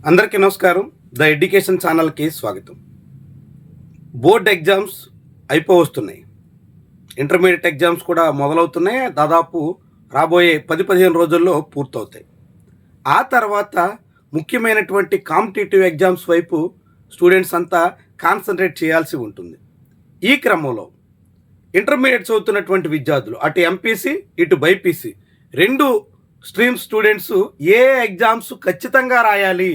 అందరికీ నమస్కారం. The education ఛానల్కి స్వాగతం. బోర్డ్ ఎగ్జామ్స్ అయిపోవస్తున్నాయి. ఇంటర్మీడియట్ ఎగ్జామ్స్ కూడా మొదలవుతున్నాయి. దాదాపు రాబోయే 10-15 రోజుల్లో పూర్తవుతాయి. ఆ తర్వాత ముఖ్యమైనటువంటి కాంపిటేటివ్ ఎగ్జామ్స్ వైపు స్టూడెంట్స్ అంతా కాన్సన్ట్రేట్ చేయాల్సి ఉంటుంది. ఈ క్రమంలో ఇంటర్మీడియట్ చదువుతున్నటువంటి విద్యార్థులు అటు ఎంపీసీ ఇటు బైపీసీ రెండు స్ట్రీమ్ స్టూడెంట్స్ ఏ ఎగ్జామ్స్ ఖచ్చితంగా రాయాలి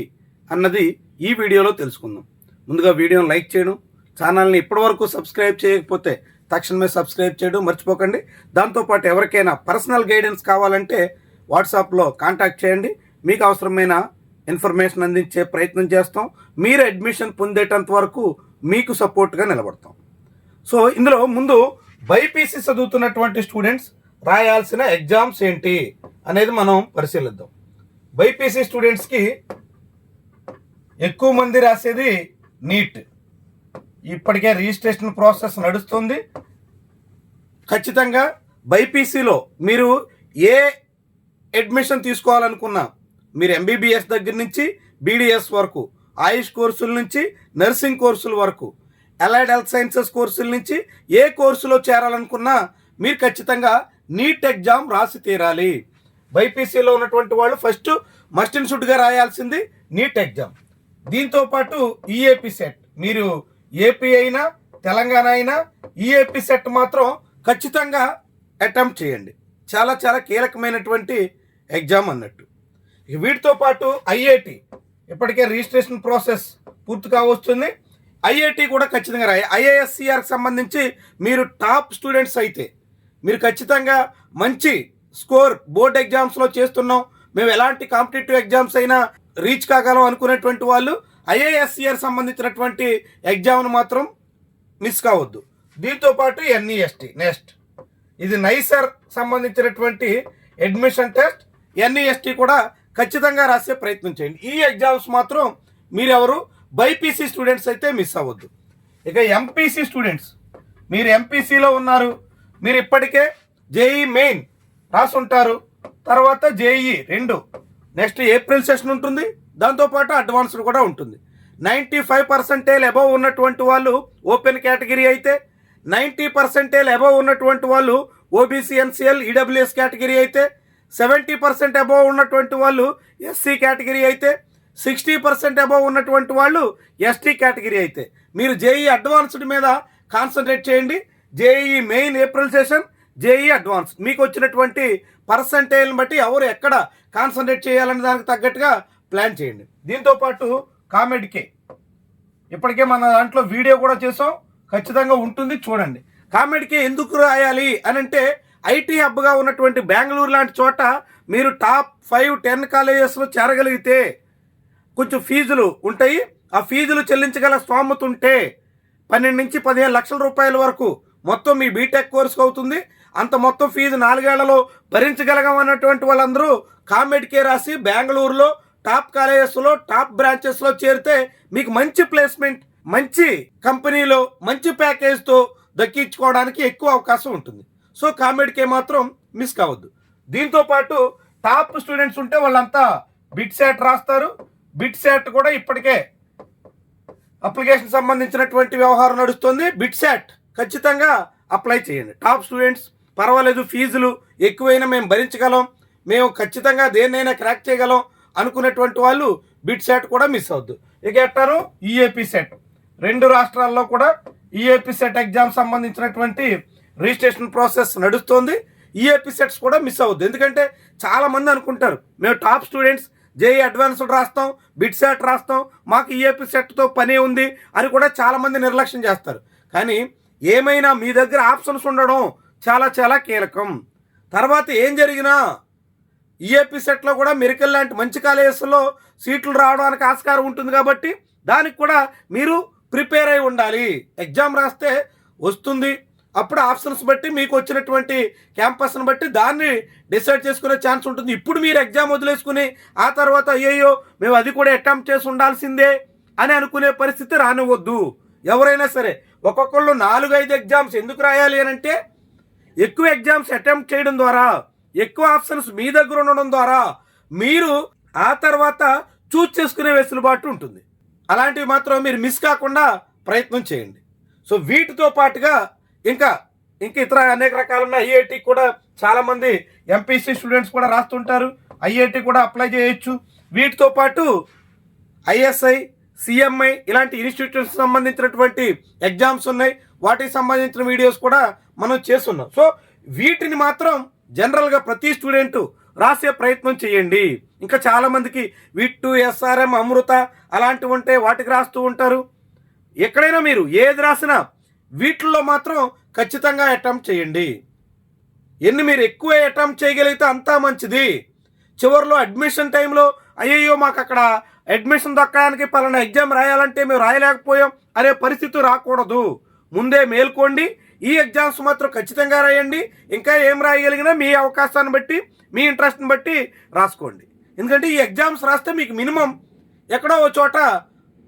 అన్నది ఈ వీడియోలో తెలుసుకుందాం. ముందుగా వీడియోని లైక్ చేయడం, ఛానల్ని ఇప్పటివరకు సబ్స్క్రైబ్ చేయకపోతే తక్షణమే సబ్స్క్రైబ్ చేయడం మర్చిపోకండి. దాంతోపాటు ఎవరికైనా పర్సనల్ గైడెన్స్ కావాలంటే వాట్సాప్లో కాంటాక్ట్ చేయండి. మీకు అవసరమైన ఇన్ఫర్మేషన్ అందించే ప్రయత్నం చేస్తాం. మీరు అడ్మిషన్ పొందేటంత వరకు మీకు సపోర్ట్గా నిలబడతాం. సో ఇందులో ముందు బైపీసీ చదువుతున్నటువంటి స్టూడెంట్స్ రాయాల్సిన ఎగ్జామ్స్ ఏంటి అనేది మనం పరిశీలిద్దాం. బైపీసీ స్టూడెంట్స్కి ఎక్కువ మంది రాసేది నీట్. ఇప్పటికే రిజిస్ట్రేషన్ ప్రాసెస్ నడుస్తుంది. ఖచ్చితంగా బైపీసీలో మీరు ఏ అడ్మిషన్ తీసుకోవాలనుకున్నా, మీరు ఎంబీబీఎస్ దగ్గర నుంచి బీడీఎస్ వరకు, ఆయుష్ కోర్సుల నుంచి నర్సింగ్ కోర్సుల వరకు, అలైడ్ హెల్త్ సైన్సెస్ కోర్సుల నుంచి ఏ కోర్సులో చేరాలనుకున్నా మీరు ఖచ్చితంగా నీట్ ఎగ్జామ్ రాసి తీరాలి. బైపీసీలో ఉన్నటువంటి వాళ్ళు ఫస్ట్ మస్ట్ అండ్ షుడ్గా రాయాల్సింది నీట్ ఎగ్జామ్. దీంతోపాటు ఈఏపీ సెట్, మీరు ఏపీ అయినా తెలంగాణ అయినా ఈఏపీ సెట్ మాత్రం ఖచ్చితంగా అటెంప్ట్ చేయండి. చాలా చాలా కీలకమైనటువంటి ఎగ్జామ్ అన్నట్టు. వీటితో పాటు ఐఐటి ఇప్పటికే రిజిస్ట్రేషన్ ప్రాసెస్ పూర్తి కావస్తుంది. ఐఐటి కూడా ఖచ్చితంగా రాయాలి. ఐఏఎస్సిఆర్కి సంబంధించి మీరు టాప్ స్టూడెంట్స్ అయితే మీరు ఖచ్చితంగా మంచి స్కోర్ బోర్డ్ ఎగ్జామ్స్లో చేస్తున్నాం, మేము ఎలాంటి కాంపిటేటివ్ ఎగ్జామ్స్ అయినా రీచ్ కాగలం అనుకునేటువంటి వాళ్ళు ఐఏఎస్సిఆర్ సంబంధించినటువంటి ఎగ్జామ్ను మాత్రం మిస్ కావద్దు. దీంతోపాటు ఎన్ఈఎస్టీ నెక్స్ట్, ఇది నైసర్ సంబంధించినటువంటి అడ్మిషన్ టెస్ట్. ఎన్ఈఎస్టీ కూడా ఖచ్చితంగా రాసే ప్రయత్నం చేయండి. ఈ ఎగ్జామ్స్ మాత్రం మీరెవరు బైపీసీ స్టూడెంట్స్ అయితే మిస్ అవ్వద్దు. ఇక ఎంపీసీ స్టూడెంట్స్, మీరు ఎంపీసీలో ఉన్నారు, మీరు ఇప్పటికే జేఈ మెయిన్ రాసుంటారు, తర్వాత జేఈ 2 నెక్స్ట్ ఏప్రిల్ సెషన్ ఉంటుంది. దాంతోపాటు అడ్వాన్స్డ్ కూడా ఉంటుంది. 95% అబవ్ ఉన్నటువంటి వాళ్ళు ఓపెన్ కేటగిరీ అయితే, 90% అబవ్ ఉన్నటువంటి వాళ్ళు ఓబీసీ ఎన్సీఎల్ ఈడబ్ల్యూఎస్ కేటగిరీ అయితే, 70% అబవ్ ఉన్నటువంటి వాళ్ళు ఎస్సీ కేటగిరీ అయితే, 60% అబవ్ ఉన్నటువంటి వాళ్ళు ఎస్టీ కేటగిరీ అయితే మీరు జేఈ అడ్వాన్స్డ్ మీద కాన్సన్ట్రేట్ చేయండి. JEE main April session, JEE advance మీకు వచ్చినటువంటి పర్సంటేజ్ని బట్టి ఎవరు ఎక్కడ కాన్సన్ట్రేట్ చేయాలనే దానికి తగ్గట్టుగా ప్లాన్ చేయండి. దీంతోపాటు కామెడ్కే ఇప్పటికే మన దాంట్లో వీడియో కూడా చేసాం, ఖచ్చితంగా ఉంటుంది చూడండి. కామెడ్కే ఎందుకు రాయాలి అని అంటే, ఐటీ హబ్గా ఉన్నటువంటి బెంగళూరు లాంటి చోట మీరు టాప్ 5-10 కాలేజెస్లో చేరగలిగితే కొంచెం ఫీజులు ఉంటాయి. ఆ ఫీజులు చెల్లించగల స్తోమత ఉంటే 12 నుంచి 15 లక్షల రూపాయల వరకు మొత్తం మీ బీటెక్ కోర్సుకు అవుతుంది. అంత మొత్తం ఫీజు 4 ఏళ్లలో భరించగలగమన్నటువంటి వాళ్ళందరూ కామెడ్కే రాసి బెంగళూరులో టాప్ కాలేజెస్లో టాప్ బ్రాంచెస్లో చేరితే మీకు మంచి ప్లేస్మెంట్, మంచి కంపెనీలో మంచి ప్యాకేజ్తో దక్కించుకోవడానికి ఎక్కువ అవకాశం ఉంటుంది. సో కామెడ్కే మాత్రం మిస్ కావద్దు. దీంతోపాటు టాప్ స్టూడెంట్స్ ఉంటే వాళ్ళంతా బిట్ సెట్ రాస్తారు. బిట్ సెట్ కూడా ఇప్పటికే అప్లికేషన్ సంబంధించినటువంటి వ్యవహారం నడుస్తుంది. బిట్ సెట్ ఖచ్చితంగా అప్లై చేయండి. టాప్ స్టూడెంట్స్ పర్వాలేదు, ఫీజులు ఎక్కువైనా మేము భరించగలం, మేము ఖచ్చితంగా దేన్నైనా క్రాక్ చేయగలం అనుకునేటువంటి వాళ్ళు బిట్ సెట్ కూడా మిస్ అవద్దు. ఇక ఎట్టారు ఈఏపీ సెట్, 2 రాష్ట్రాల్లో కూడా ఈఏపీ సెట్ ఎగ్జామ్ సంబంధించినటువంటి రిజిస్ట్రేషన్ ప్రాసెస్ నడుస్తుంది. ఈఏపీ సెట్స్ కూడా మిస్ అవ్వద్దు. ఎందుకంటే చాలామంది అనుకుంటారు మేము టాప్ స్టూడెంట్స్ జేఈ అడ్వాన్స్డ్ రాస్తాం, బిట్ సెట్ రాస్తాం, మాకు ఈఏపీ సెట్తో పని ఉంది అని కూడా చాలామంది నిర్లక్ష్యం చేస్తారు. కానీ ఏమైనా మీ దగ్గర ఆప్షన్స్ ఉండడం చాలా చాలా కీలకం. తర్వాత ఏం జరిగినా ఈఏపీ సెట్లో కూడా మెరికల్ లాంటి మంచి కాలేజెస్లో సీట్లు రావడానికి ఆస్కారం ఉంటుంది. కాబట్టి దానికి కూడా మీరు ప్రిపేర్ అయి ఉండాలి. ఎగ్జామ్ రాస్తే వస్తుంది, అప్పుడు ఆప్షన్స్ బట్టి మీకు వచ్చినటువంటి క్యాంపస్ని బట్టి దాన్ని డిసైడ్ చేసుకునే ఛాన్స్ ఉంటుంది. ఇప్పుడు మీరు ఎగ్జామ్ వదిలేసుకుని ఆ తర్వాత అయ్యో మేము అది కూడా అటెంప్ట్ చేసి ఉండాల్సిందే అని అనుకునే పరిస్థితి రానివ్వద్దు. ఎవరైనా సరే ఒక్కొక్కళ్ళు 4-5 ఎగ్జామ్స్ ఎందుకు రాయాలి అని అంటే, ఎక్కువ ఎగ్జామ్స్ అటెంప్ట్ చేయడం ద్వారా, ఎక్కువ ఆప్షన్స్ మీ దగ్గర ఉండడం ద్వారా మీరు ఆ తర్వాత చూస్ చేసుకునే వెసులుబాటు ఉంటుంది. అలాంటివి మాత్రం మీరు మిస్ కాకుండా ప్రయత్నం చేయండి. సో వీటితో పాటుగా ఇంకా ఇతర అనేక రకాలున్న ఐఐటి కూడా చాలామంది ఎంపీసీ స్టూడెంట్స్ కూడా రాస్తుంటారు. ఐఐటి కూడా అప్లై చేయొచ్చు. వీటితో పాటు ఐఎస్ఐ, సిఎంఐ ఇలాంటి ఇన్స్టిట్యూట్స్ సంబంధించినటువంటి ఎగ్జామ్స్ ఉన్నాయి. వాటికి సంబంధించిన వీడియోస్ కూడా మనం చేస్తున్నాం. సో వీటిని మాత్రం జనరల్గా ప్రతి స్టూడెంట్ రాసే ప్రయత్నం చేయండి. ఇంకా చాలామందికి విట్టు, ఎస్ఆర్ఎం, అమృత అలాంటివి ఉంటే వాటికి రాస్తూ ఉంటారు. ఎక్కడైనా మీరు ఏది రాసినా వీటిల్లో మాత్రం ఖచ్చితంగా అటెంప్ట్ చేయండి. మీరు ఎక్కువ అటెంప్ట్ చేయగలిగితే అంతా మంచిది. చివరిలో అడ్మిషన్ టైంలో అయ్యయ్యో మాకు అక్కడ అడ్మిషన్ దక్కడానికి పలానా ఎగ్జామ్ రాయాలంటే మేము రాయలేకపోయాం అనే పరిస్థితి రాకూడదు. ముందే మేల్కోండి. ఈ ఎగ్జామ్స్ మాత్రం ఖచ్చితంగా రాయండి. ఇంకా ఏం రాయగలిగినా మీ అవకాశాన్ని బట్టి, మీ ఇంట్రెస్ట్ని బట్టి రాసుకోండి. ఎందుకంటే ఈ ఎగ్జామ్స్ రాస్తే మీకు మినిమం ఎక్కడో ఒక చోట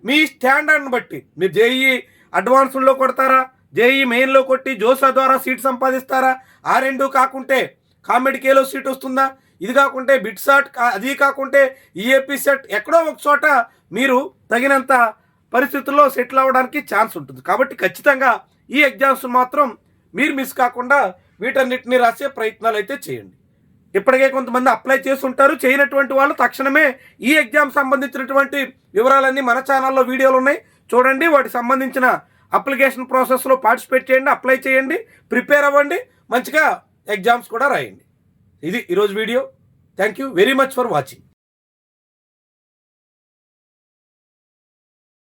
మీ స్టాండర్డ్ని బట్టి మీరు జేఈ అడ్వాన్స్డ్లో కొడతారా, జేఈ మెయిన్లో కొట్టి జోసా ద్వారా సీట్ సంపాదిస్తారా, ఆ రెండు కాకుంటే కామెడికేలో సీట్ వస్తుందా, ఇది కాకుంటే బిట్ సాట్, అది కాకుంటే ఈఏపీ సెట్, ఎక్కడో ఒక చోట మీరు తగినంత పరిస్థితుల్లో సెటిల్ అవ్వడానికి ఛాన్స్ ఉంటుంది. కాబట్టి ఖచ్చితంగా ఈ ఎగ్జామ్స్ మాత్రం మీరు మిస్ కాకుండా వీటన్నిటిని రాసే ప్రయత్నాలు అయితే చేయండి. ఇప్పటికే కొంతమంది అప్లై చేస్తుంటారు. చేయనటువంటి వాళ్ళు తక్షణమే ఈ ఎగ్జామ్ సంబంధించినటువంటి వివరాలన్నీ మన ఛానల్లో వీడియోలు ఉన్నాయి, చూడండి. వాటికి సంబంధించిన అప్లికేషన్ ప్రాసెస్లో పార్టిసిపేట్ చేయండి, అప్లై చేయండి, ప్రిపేర్ అవ్వండి, మంచిగా ఎగ్జామ్స్ కూడా రాయండి. ఇది ఈరోజు video. Thank you very much for watching.